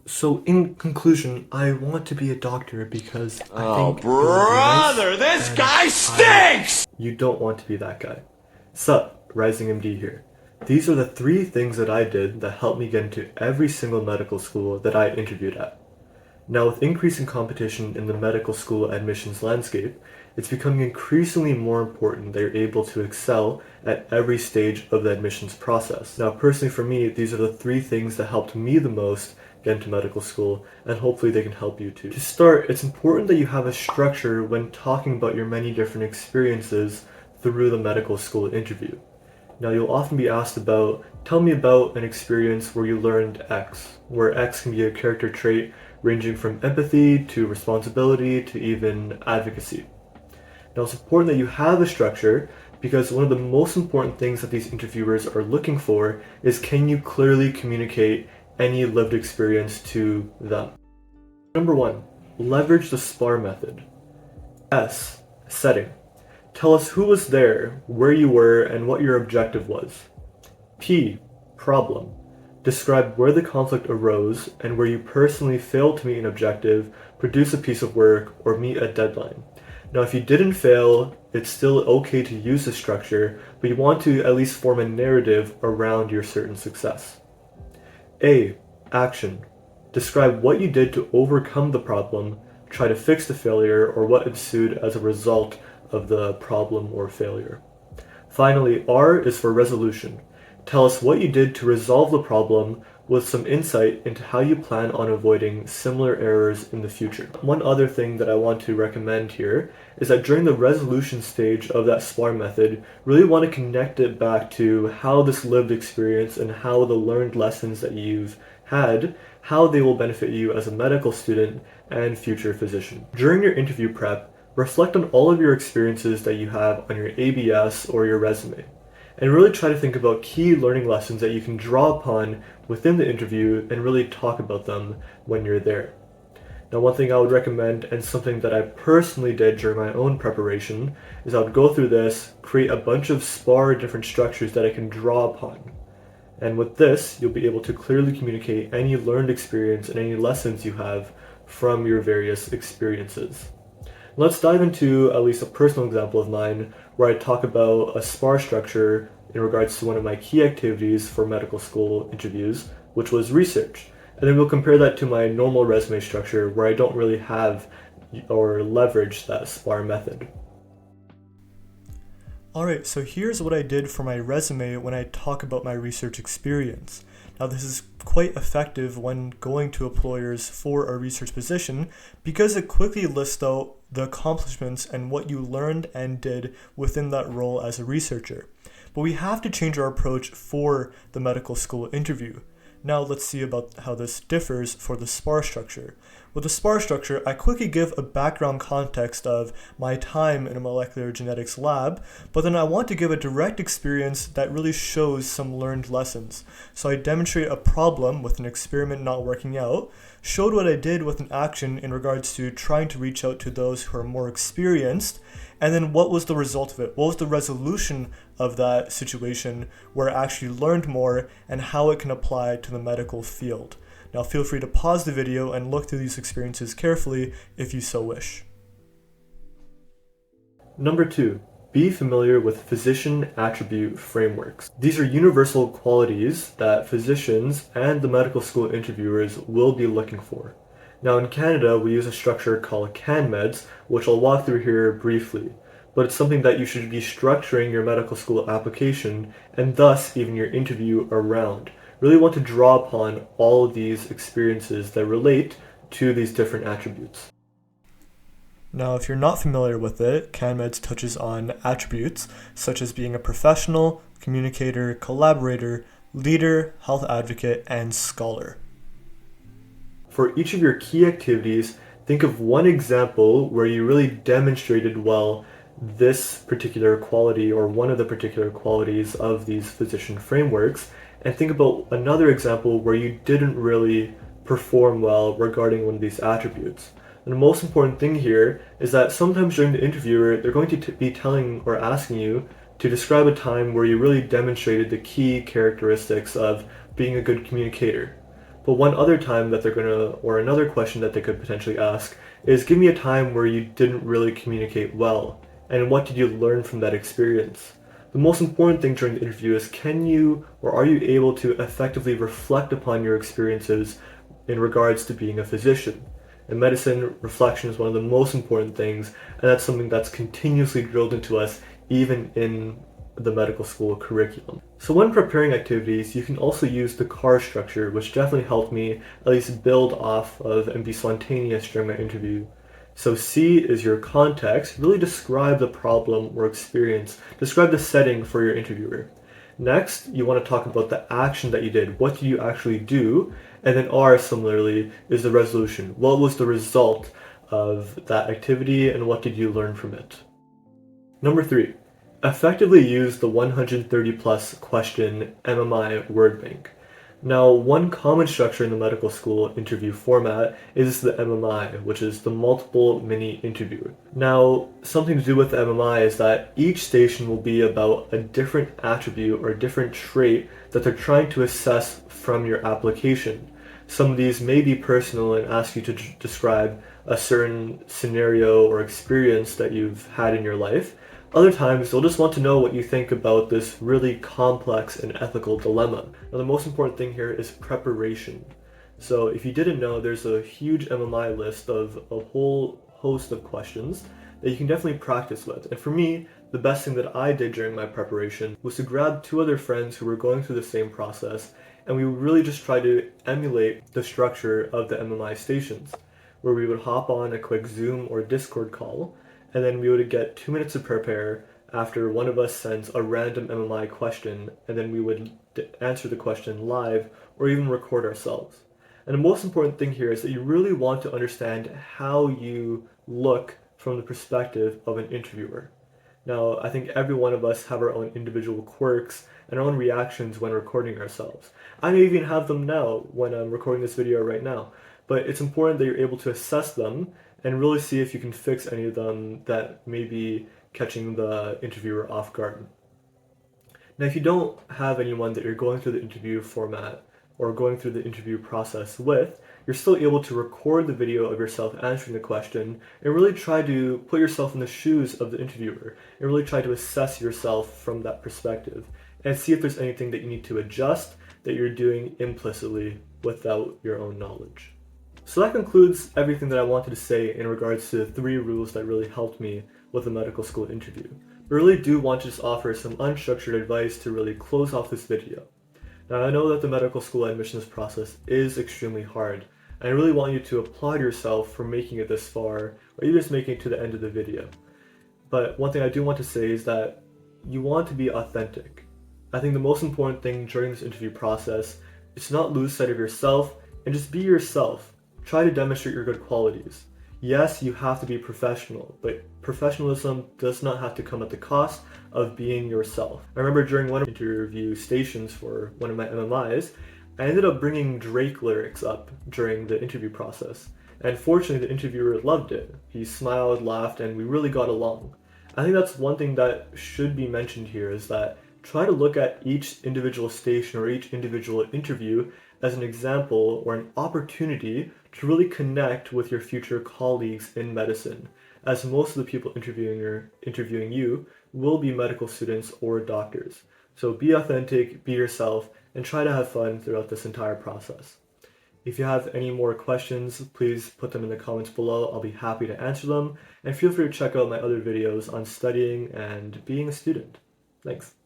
So in conclusion, I want to be a doctor because I Oh, think it would be nice, brother, this and guy stinks! you don't want to be that guy. Sup, Rising MD here. These are the 3 things that I did that helped me get into every single medical school that I interviewed at. Now, with increasing competition in the medical school admissions landscape, it's becoming increasingly more important that you're able to excel at every stage of the admissions process. Now, personally for me, these are the 3 things that helped me the most get into medical school, and hopefully they can help you too. To start, it's important that you have a structure when talking about your many different experiences through the medical school interview. Now, you'll often be asked about, tell me about an experience where you learned X, where X can be a character trait ranging from empathy to responsibility to even advocacy. Now, it's important that you have a structure because one of the most important things that these interviewers are looking for is, can you clearly communicate any lived experience to them? Number 1, leverage the SPAR method. S, setting. Tell us who was there, where you were, and what your objective was. P, problem. Describe where the conflict arose and where you personally failed to meet an objective, produce a piece of work, or meet a deadline. Now, if you didn't fail, it's still okay to use this structure, but you want to at least form a narrative around your certain success. A, action. Describe what you did to overcome the problem, try to fix the failure, or what ensued as a result of the problem or failure. Finally, R is for resolution. Tell us what you did to resolve the problem with some insight into how you plan on avoiding similar errors in the future. One other thing that I want to recommend here is that during the resolution stage of that SPAR method, really want to connect it back to how this lived experience and how the learned lessons that you've had, how they will benefit you as a medical student and future physician. During your interview prep, reflect on all of your experiences that you have on your ABS or your resume, and really try to think about key learning lessons that you can draw upon within the interview and really talk about them when you're there. Now, one thing I would recommend, and something that I personally did during my own preparation, is I would go through this, create a bunch of SPAR different structures that I can draw upon. And with this, you'll be able to clearly communicate any learned experience and any lessons you have from your various experiences. Let's dive into at least a personal example of mine where I talk about a SPAR structure in regards to one of my key activities for medical school interviews, which was research. And then we'll compare that to my normal resume structure where I don't really have or leverage that SPAR method. Alright, so here's what I did for my resume when I talk about my research experience. Now, this is quite effective when going to employers for a research position because it quickly lists out the accomplishments and what you learned and did within that role as a researcher. But we have to change our approach for the medical school interview. Now let's see about how this differs for the SPAR structure. With the SPAR structure, I quickly give a background context of my time in a molecular genetics lab, but then I want to give a direct experience that really shows some learned lessons. So I demonstrate a problem with an experiment not working out, showed what I did with an action in regards to trying to reach out to those who are more experienced, and then what was the result of it? What was the resolution of that situation where I actually learned more and how it can apply to the medical field. Now feel free to pause the video and look through these experiences carefully if you so wish. Number 2, be familiar with physician attribute frameworks. These are universal qualities that physicians and the medical school interviewers will be looking for. Now in Canada, we use a structure called CanMeds, which I'll walk through here briefly, but it's something that you should be structuring your medical school application and thus even your interview around. Really want to draw upon all of these experiences that relate to these different attributes. Now, if you're not familiar with it, CanMeds touches on attributes such as being a professional, communicator, collaborator, leader, health advocate, and scholar. For each of your key activities, think of one example where you really demonstrated well this particular quality or one of the particular qualities of these physician frameworks, and think about another example where you didn't really perform well regarding one of these attributes. And the most important thing here is that sometimes during the interviewer, they're going to be telling or asking you to describe a time where you really demonstrated the key characteristics of being a good communicator. But one other time that they're gonna, or another question that they could potentially ask is, give me a time where you didn't really communicate well, and what did you learn from that experience? The most important thing during the interview is, can you or are you able to effectively reflect upon your experiences in regards to being a physician? In medicine, reflection is one of the most important things, and that's something that's continuously drilled into us even in the medical school curriculum. So when preparing activities, you can also use the CAR structure, which definitely helped me at least build off of and be spontaneous during my interview. So C is your context. Really describe the problem or experience. Describe the setting for your interviewer. Next, you want to talk about the action that you did. What did you actually do? And then R, similarly, is the resolution. What was the result of that activity and what did you learn from it? Number 3, effectively use the 130 plus question MMI word bank. Now, one common structure in the medical school interview format is the MMI, which is the multiple mini interview. Now, something to do with the MMI is that each station will be about a different attribute or a different trait that they're trying to assess from your application. Some of these may be personal and ask you to describe a certain scenario or experience that you've had in your life. Other times, they'll just want to know what you think about this really complex and ethical dilemma. Now, the most important thing here is preparation. So if you didn't know, there's a huge MMI list of a whole host of questions that you can definitely practice with. And for me, the best thing that I did during my preparation was to grab 2 other friends who were going through the same process, and we would really just try to emulate the structure of the MMI stations, where we would hop on a quick Zoom or Discord call, and then we would get 2 minutes to prepare after one of us sends a random MMI question, and then we would answer the question live or even record ourselves. And the most important thing here is that you really want to understand how you look from the perspective of an interviewer. Now, I think every one of us have our own individual quirks and our own reactions when recording ourselves. I may even have them now when I'm recording this video right now, but it's important that you're able to assess them and really see if you can fix any of them that may be catching the interviewer off guard. Now, if you don't have anyone that you're going through the interview format or going through the interview process with, you're still able to record the video of yourself answering the question and really try to put yourself in the shoes of the interviewer and really try to assess yourself from that perspective and see if there's anything that you need to adjust that you're doing implicitly without your own knowledge. So that concludes everything that I wanted to say in regards to the 3 rules that really helped me with a medical school interview. I really do want to just offer some unstructured advice to really close off this video. Now, I know that the medical school admissions process is extremely hard, and I really want you to applaud yourself for making it this far, or even just making it to the end of the video. But one thing I do want to say is that you want to be authentic. I think the most important thing during this interview process is to not lose sight of yourself and just be yourself. Try to demonstrate your good qualities. Yes, you have to be professional, but professionalism does not have to come at the cost of being yourself. I remember during one of the interview stations for one of my MMIs, I ended up bringing Drake lyrics up during the interview process. And fortunately, the interviewer loved it. He smiled, laughed, and we really got along. I think that's one thing that should be mentioned here is that try to look at each individual station or each individual interview as an example or an opportunity to really connect with your future colleagues in medicine, as most of the people interviewing you will be medical students or doctors. So be authentic, be yourself, and try to have fun throughout this entire process. If you have any more questions, please put them in the comments below. I'll be happy to answer them, and feel free to check out my other videos on studying and being a student. Thanks.